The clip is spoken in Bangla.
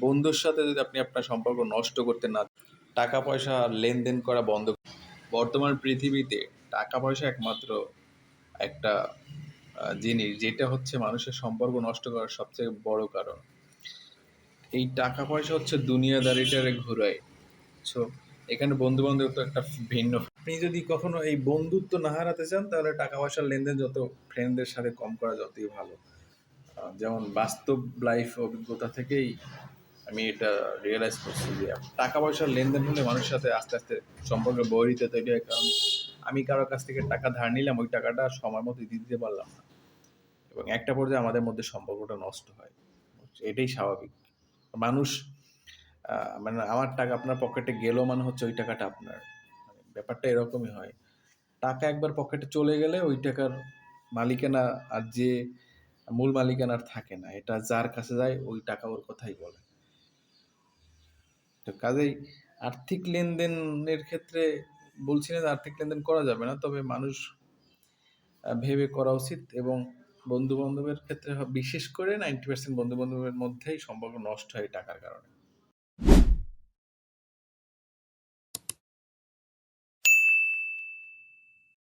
বন্ধুর সাথে যদি আপনি আপনার সম্পর্ক নষ্ট করতে না, টাকা পয়সা লেনদেন করা বন্ধ। বর্তমান পৃথিবীতে টাকা পয়সা একমাত্র একটা জিনিস যেটা হচ্ছে মানুষের সম্পর্ক নষ্ট করার সবচেয়ে বড় কারণ। এই টাকা পয়সা হচ্ছে দুনিয়াদারিটারে ঘুরায়। সো এখানে বন্ধু বান্ধব তো একটা ভিন্ন। আপনি যদি কখনো এই বন্ধুত্ব না হারাতে চান তাহলে টাকা পয়সার লেনদেন যত ফ্রেন্ডদের সাথে কম করা যতই ভালো। যেমন বাস্তব লাইফ অভিজ্ঞতা থেকেই আমি এটা রিয়েলাইজ করছি যে টাকা পয়সার লেনদেন হলে মানুষের সাথে আস্তে আস্তে সম্পর্কে বৈরিতা তৈরি হয়। কারণ আমি কারোর কাছ থেকে টাকা ধার নিলাম, ওই টাকাটা সময় মতো দিতে পারলাম না, এবং একটা পর্যায়ে আমাদের মধ্যে সম্পর্কটা নষ্ট হয়। এটাই স্বাভাবিক। মানুষ মানে আমার টাকা আপনার পকেটে গেল মানে হচ্ছে ওই টাকাটা আপনার, মানে ব্যাপারটা এরকমই হয়। টাকা একবার পকেটে চলে গেলে ওই টাকার মালিকানা আর যে মূল মালিকানা আর থাকে না, এটা যার কাছে যায় ওই টাকা ওর কথাই বলে। তো কাজেই আর্থিক লেনদেনের ক্ষেত্রে বলছি না যে আর্থিক লেনদেন করা যাবে না, তবে মানুষ ভেবে করা উচিত। এবং বন্ধু বান্ধবের ক্ষেত্রে বিশেষ করে 90% বন্ধু বান্ধবের মধ্যেই সম্পর্ক নষ্ট হয় টাকার কারণে।